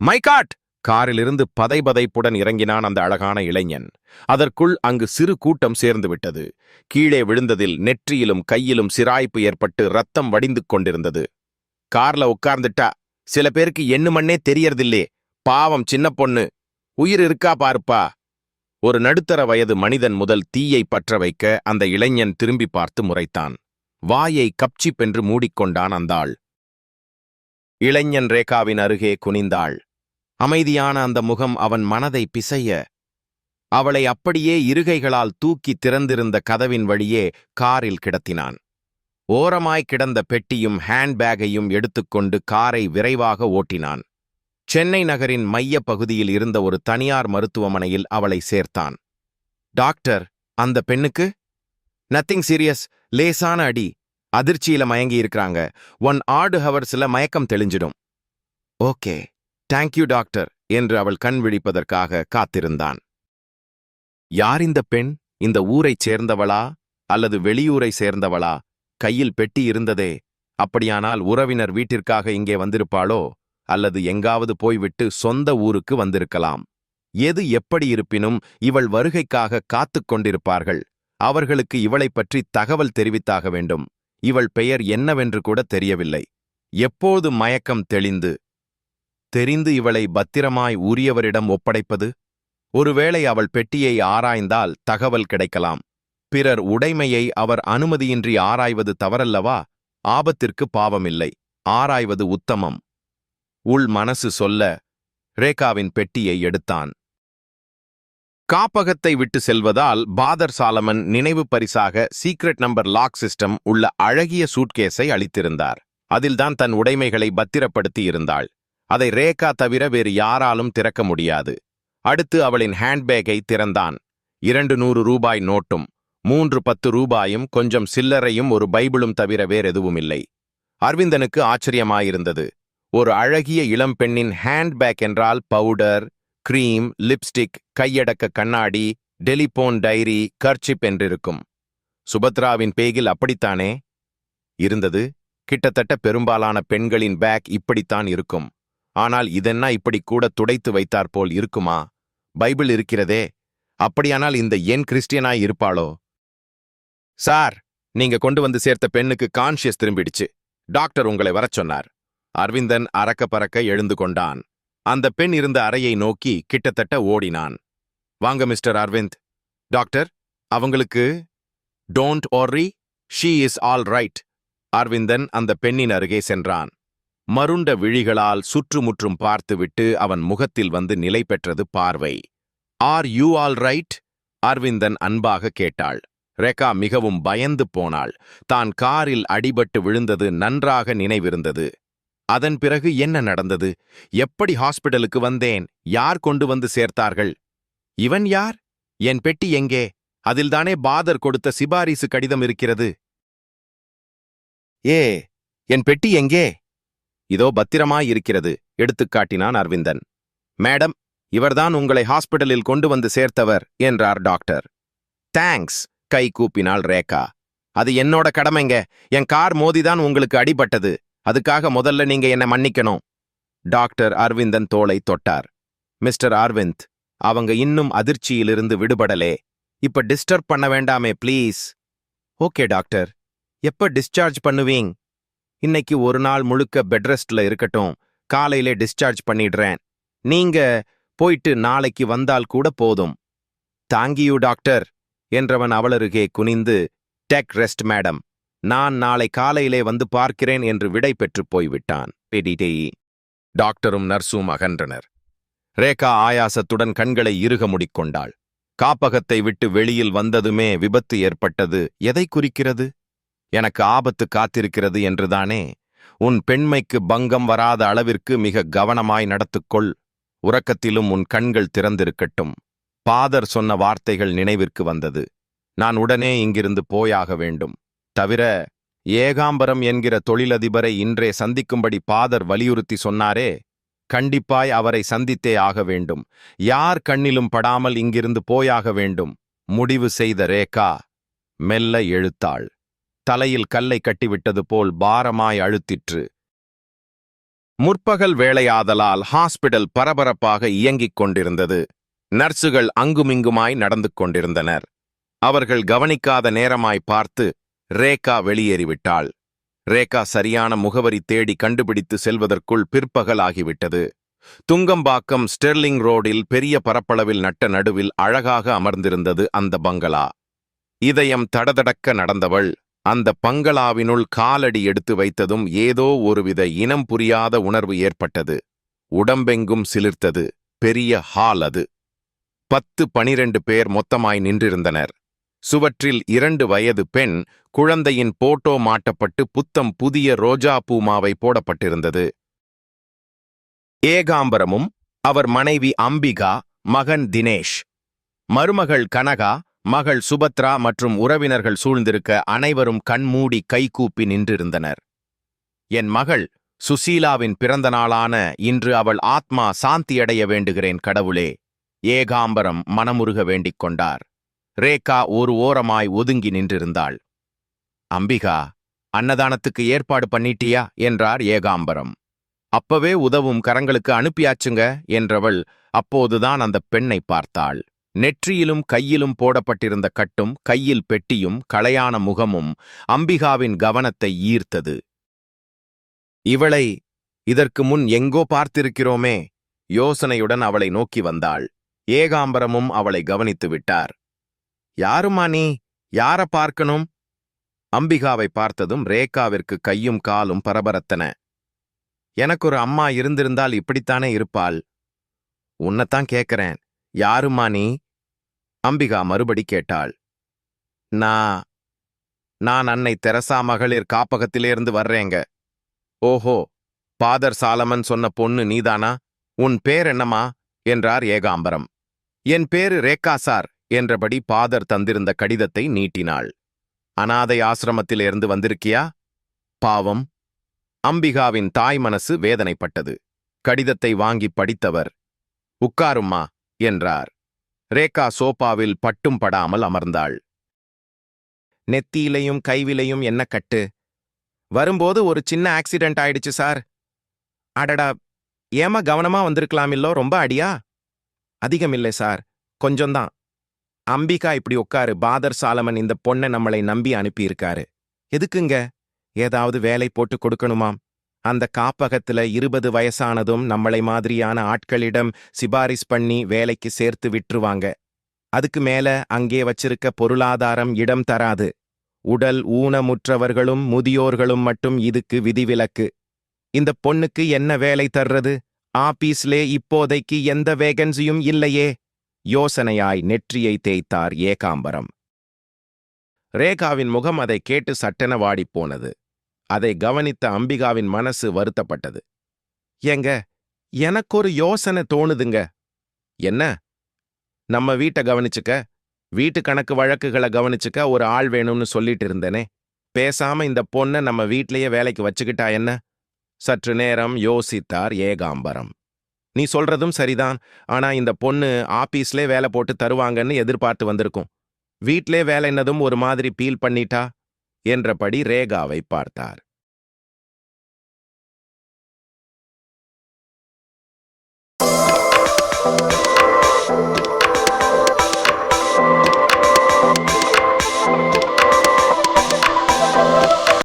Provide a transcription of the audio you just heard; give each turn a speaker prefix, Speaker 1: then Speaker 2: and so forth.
Speaker 1: My God! காரிலிருந்து பதைபதைப்புடன் இறங்கினான் அந்த அழகான இளைஞன். அதற்குள் அங்கு சிறு கூட்டம் சேர்ந்து விட்டது. கீழே விழுந்ததில் நெற்றியிலும் கையிலும் சிராய்ப்பு ஏற்பட்டு ரத்தம் வடிந்து கொண்டிருந்தது. கார்ல உட்கார்ந்துட்டா சில பேருக்கு எண்ணுமண்ணே தெரியறதில்லே. பாவம் சின்ன பொண்ணு, உயிர் இருக்கா பாருப்பா. ஒரு நடுத்தர வயது மனிதன் முதல் தீயை பற்ற வைக்க அந்த இளைஞன் திரும்பி பார்த்து முறைத்தான். வாயை கப்சிப்பென்று மூடிக்கொண்டான் அந்தாள். இளைஞன் ரேகாவின் அருகே குனிந்தாள். அமைதியான அந்த முகம் அவன் மனதை பிசைய, அவளை அப்படியே இருகைகளால் தூக்கி திறந்திருந்த கதவின் வழியே காரில் கிடத்தினான். ஓரமாய் கிடந்த பெட்டியும் ஹேண்ட்பேக்கையும் எடுத்துக்கொண்டு காரை விரைவாக ஓட்டினான். சென்னை நகரின் மைய பகுதியில் இருந்த ஒரு தனியார் மருத்துவமனையில் அவளை சேர்த்தான். டாக்டர், அந்த பெண்ணுக்கு நத்திங் சீரியஸ், லேசான அடி, அதிர்ச்சியில மயங்கி இருக்கிறாங்க. 1 ஹவர்ஸ்ல மயக்கம் தெளிஞ்சிடும். ஓகே, தேங்க்யூ டாக்டர் என்று அவள் கண் விழிப்பதற்காக காத்திருந்தான். யார் இந்த பெண்? இந்த ஊரைச் சேர்ந்தவளா அல்லது வெளியூரை சேர்ந்தவளா? கையில் பெட்டி இருந்ததே, அப்படியானால் உறவினர் வீட்டிற்காக இங்கே வந்திருப்பாளோ அல்லது எங்காவது போய்விட்டு சொந்த ஊருக்கு வந்திருக்கலாம். எது எப்படி இருப்பினும் இவள் வருகைக்காக காத்துக் கொண்டிருப்பார்கள். அவர்களுக்கு இவளைப் பற்றி தகவல் தெரிவித்தாக வேண்டும். இவள் பெயர் என்னவென்று கூட தெரியவில்லை. எப்போது மயக்கம் தெரிந்து இவளை பத்திரமாய் உரியவரிடம் ஒப்படைப்பது? ஒருவேளை அவள் பெட்டியை ஆராய்ந்தால் தகவல் கிடைக்கலாம். பிறர் உடைமையை அவர் அனுமதியின்றி ஆராய்வது தவறல்லவா? ஆபத்திற்கு பாவமில்லை, ஆராய்வது உத்தமம். உள் மனசு சொல்ல ரேகாவின் பெட்டியை எடுத்தான். காப்பகத்தை விட்டு செல்வதால் பாதர் சாலமன் நினைவு பரிசாக சீக்ரெட் நம்பர் லாக் சிஸ்டம் உள்ள அழகிய சூட்கேஸை அளித்திருந்தார். அதில்தான் தன் உடைமைகளை பத்திரப்படுத்தி இருந்தாள். அதை ரேகா தவிர வேறு யாராலும் திறக்க முடியாது. அடுத்து அவளின் ஹேண்ட்பேக்கை திறந்தான். 200 ரூபாய் நோட்டும் 3 10 ரூபாயும் கொஞ்சம் சில்லறையும் ஒரு பைபிளும் தவிர வேறெதுவும் இல்லை. அரவிந்தனுக்கு ஆச்சரியமாயிருந்தது. ஒரு அழகிய இளம்பெண்ணின் ஹேண்ட்பேக் என்றால் பவுடர், கிரீம், லிப்ஸ்டிக், கையடக்க கண்ணாடி, டெலிபோன் டைரி, கர்ச்சிப் என்றிருக்கும். சுபத்ராவின் பேகில் அப்படித்தானே இருந்தது. கிட்டத்தட்ட பெரும்பாலான பெண்களின் பேக் இப்படித்தான் இருக்கும். ஆனால் இதென்ன இப்படி கூட துடைத்து வைத்தாற்போல் இருக்குமா? பைபிள் இருக்கிறதே, அப்படியானால் இந்த ஏன் கிறிஸ்டியனாய் இருப்பாளோ? சார், நீங்க கொண்டு வந்து சேர்த்த பெண்ணுக்கு கான்ஷியஸ் திரும்பிடுச்சு. டாக்டர் உங்களை வரச் சொன்னார். அரவிந்தன் அரக்க பறக்க எழுந்து கொண்டான். அந்த பெண் இருந்த அறையை நோக்கி கிட்டத்தட்ட ஓடினான். வாங்க மிஸ்டர் அரவிந்த். டாக்டர், அவங்களுக்கு don't worry, she is all right. Aravindan அந்த பெண்ணின் அருகே சென்றான். மருண்ட விழிகளால் சுற்றுமுற்றும் பார்த்துவிட்டு அவன் முகத்தில் வந்து நிலை பெற்றது பார்வை. Are you all right? Aravindan அன்பாக கேட்டாள். ரேகா மிகவும் பயந்து போனாள். தான் காரில் அடிபட்டு விழுந்தது நன்றாக நினைவிருந்தது. அதன் பிறகு என்ன நடந்தது? எப்படி ஹாஸ்பிடலுக்கு வந்தேன்? யார் கொண்டு வந்து சேர்த்தார்கள்? இவன் யார்? என் பெட்டி எங்கே? அதில்தானே பாதர் கொடுத்த சிபாரிசு கடிதம் இருக்கிறது. என் பெட்டி எங்கே? இதோ பத்திரமாயிருக்கிறது, எடுத்துக் காட்டினான் அரவிந்தன். மேடம், இவர்தான் உங்களை ஹாஸ்பிடலில் கொண்டு வந்து சேர்த்தவர் என்றார் டாக்டர். தேங்க்ஸ், கை கூப்பினாள் ரேகா. அது என்னோட கடமைங்க. என் கார் மோதிதான் உங்களுக்கு அடிபட்டது. அதுக்காக முதல்ல நீங்க என்ன மன்னிக்கணும். டாக்டர் அரவிந்தன் தோளை தொட்டார். மிஸ்டர் அரவிந்த், அவங்க இன்னும் அதிர்ச்சியிலிருந்து விடுபடலே. இப்ப டிஸ்டர்ப் பண்ண வேண்டாமே ப்ளீஸ். ஓகே டாக்டர், எப்ப டிஸ்சார்ஜ் பண்ணுவீங்க? இன்னைக்கு ஒரு நாள் முழுக்க பெட் ரெஸ்ட்ல இருக்கட்டும். காலையிலே டிஸ்சார்ஜ் பண்ணிடுறேன். நீங்க போயிட்டு நாளைக்கு வந்தால் கூட போதும். தாங்கியூ டாக்டர் என்றவன் அவளருகே குனிந்து, டேக் ரெஸ்ட் மேடம், நான் நாளை காலையிலே வந்து பார்க்கிறேன் என்று விடை பெற்றுப் போய்விட்டான். டாக்டரும் நர்ஸும் அகன்றனர். ரேகா ஆயாசத்துடன் கண்களை இறுக மூடிக்கொண்டாள். காப்பகத்தை விட்டு வெளியில் வந்ததுமே விபத்து ஏற்பட்டது எதை குறிக்கிறது? எனக்கு ஆபத்து காத்திருக்கிறது என்றுதானே? உன் பெண்மைக்கு பங்கம் வராத அளவிற்கு மிக கவனமாய் நடத்துக்கொள். உறக்கத்திலும் உன் கண்கள் திறந்திருக்கட்டும். பாதர் சொன்ன வார்த்தைகள் நினைவிற்கு வந்தது. நான் உடனே இங்கிருந்து போயாக வேண்டும். தவிர ஏகாம்பரம் என்கிற தொழிலதிபரை இன்றே சந்திக்கும்படி பாதர் வலியுறுத்தி சொன்னாரே, கண்டிப்பாய் அவரை சந்தித்தே ஆக வேண்டும். யார் கண்ணிலும் படாமல் இங்கிருந்து போயாக வேண்டும். முடிவு செய்த ரேகா மெல்ல எழுத்தாள். தலையில் கல்லை கட்டிவிட்டது போல் பாரமாய் அழுத்திற்று. முற்பகல் வேளையாதலால் ஹாஸ்பிடல் பரபரப்பாக இயங்கிக் கொண்டிருந்தது. நர்சுகள் அங்குமிங்குமாய் நடந்து கொண்டிருந்தனர். அவர்கள் கவனிக்காத நேரமாய் பார்த்து ரேகா வெளியேறிவிட்டாள். ரேகா சரியான முகவரி தேடி கண்டுபிடித்து செல்வதற்குள் பிற்பகல் ஆகிவிட்டது. துங்கம்பாக்கம் ஸ்டெர்லிங் ரோடில் பெரிய பரப்பளவில் நட்ட நடுவில் அழகாக அமர்ந்திருந்தது அந்த பங்களா. இதயம் தடதடக்க நடந்தவள் அந்த பங்களாவினுள் காலடி எடுத்து வைத்ததும் ஏதோ ஒருவித இனம் புரியாத உணர்வு ஏற்பட்டது. உடம்பெங்கும் சிலிர்த்தது. பெரிய ஹால் அது. 10-12 பேர் மொத்தமாய் நின்றிருந்தனர். சுவற்றில் 2 வயது பெண் குழந்தையின் போட்டோ மாட்டப்பட்டு புத்தம் புதிய ரோஜா பூமாவை போடப்பட்டிருந்தது. ஏகாம்பரமும் அவர் மனைவி அம்பிகா, மகன் தினேஷ், மருமகள் கனகா, மகள் சுபத்ரா மற்றும் உறவினர்கள் சூழ்ந்திருக்க அனைவரும் கண்மூடி கைகூப்பி நின்றிருந்தனர். என் மகள் சுசீலாவின் பிறந்த நாளான இன்று அவள் ஆத்மா சாந்தியடைய வேண்டுகிறேன் கடவுளே, ஏகாம்பரம் மனமுருக வேண்டிக் கொண்டார். ரேகா ஒரு ஓரமாய் ஒதுங்கி நின்றிருந்தாள். அம்பிகா, அன்னதானத்துக்கு ஏற்பாடு பண்ணிட்டியா என்றார் ஏகாம்பரம். அப்பவே உதவும் கரங்களுக்கு அனுப்பியாச்சுங்க என்றவள் அப்போதுதான் அந்த பெண்ணை பார்த்தாள். நெற்றியிலும் கையிலும் போடப்பட்டிருந்த கட்டும் கையில் பெட்டியும் களையான முகமும் அம்பிகாவின் கவனத்தை ஈர்த்தது. இவளை இதற்கு முன் எங்கோ பார்த்திருக்கிறோமே. யோசனையுடன் அவளை நோக்கி வந்தாள். ஏகாம்பரமும் அவளை கவனித்து விட்டார். யாருமா நீ? யார பார்க்கணும்? அம்பிகாவை பார்த்ததும் ரேகாவிற்கு கையும் காலும் பரபரத்தன. எனக்கு ஒரு அம்மா இருந்திருந்தால் இப்படித்தானே இருப்பாள். உன்னைத்தான் கேட்கிறேன், யாருமா நீ? அம்பிகா மறுபடி கேட்டாள். நான் அன்னை தெரசா மகளிர் காப்பகத்திலேருந்து வர்றேங்க. ஓஹோ, பாதர் சாலமன் சொன்ன பொண்ணு நீதானா? உன் பேர் என்னம்மா என்றார் ஏகாம்பரம். என் பேரு ரேகா சார் என்றபடி பாதர் தந்திருந்த கடிதத்தை நீட்டினாள். அனாதை ஆசிரமத்திலிருந்து வந்திருக்கியா? பாவம். அம்பிகாவின் தாய் மனசு வேதனைப்பட்டது. கடிதத்தை வாங்கி படித்தவர், உட்காரும்மா என்றார். ரேகா சோபாவில் பட்டும் படாமல் அமர்ந்தாள். நெத்தியிலையும் கைவிலையும் என்ன கட்டு? வரும்போது ஒரு சின்ன ஆக்சிடென்ட் ஆயிடுச்சு சார். அடடா, ஏமா கவனமா வந்திருக்கலாமில்லோ. ரொம்ப அடியா? அதிகமில்லை சார், கொஞ்சம்தான். அம்பிகா இப்படி உட்காரு. பாதர் சாலமன் இந்த பொண்ணை நம்மளை நம்பி அனுப்பியிருக்காரு. எதுக்குங்க? ஏதாவது வேலை போட்டு கொடுக்கணுமாம். அந்த காப்பகத்துல 20 வயசானதும் நம்மளை மாதிரியான ஆட்களிடம் சிபாரிஸ் பண்ணி வேலைக்கு சேர்த்து விட்டுருவாங்க. அதுக்கு மேல அங்கே வச்சிருக்க பொருளாதாரம் இடம் தராது. உடல் ஊனமுற்றவர்களும் முதியோர்களும் மட்டும் இதுக்கு விதிவிலக்கு. இந்த பொண்ணுக்கு என்ன வேலை தர்றது? ஆபீஸ்லே இப்போதைக்கு எந்த வேகன்சியும் இல்லையே. யோசனையாய் நெற்றியை தேய்த்தார் ஏகாம்பரம். ரேகாவின் முகம் அதை கேட்டு சட்டென வாடிப்போனது. அதை கவனித்த அம்பிகாவின் மனசு வருத்தப்பட்டது. ஏங்க, எனக்கொரு யோசனை தோணுதுங்க. என்ன? நம்ம வீட்டை கவனிச்சுக்க, வீட்டு கணக்கு வழக்குகளை கவனிச்சுக்க ஒரு ஆள் வேணும்னு சொல்லிட்டு இருந்தேனே. பேசாம இந்த பொண்ணை நம்ம வீட்லயே வேலைக்கு வச்சுக்கிட்டா என்ன? சற்று நேரம் யோசித்தார் ஏகாம்பரம். நீ சொல்றதும் சரிதான். ஆனா இந்த பொண்ணு ஆபீஸ்லே வேலை போட்டு தருவாங்கன்னு எதிர்பார்த்து வந்திருக்கும். வீட்லே வேலை என்னதும் ஒரு மாதிரி பீல் பண்ணிட்டா என்றபடி ரேகாவை பார்த்தார்.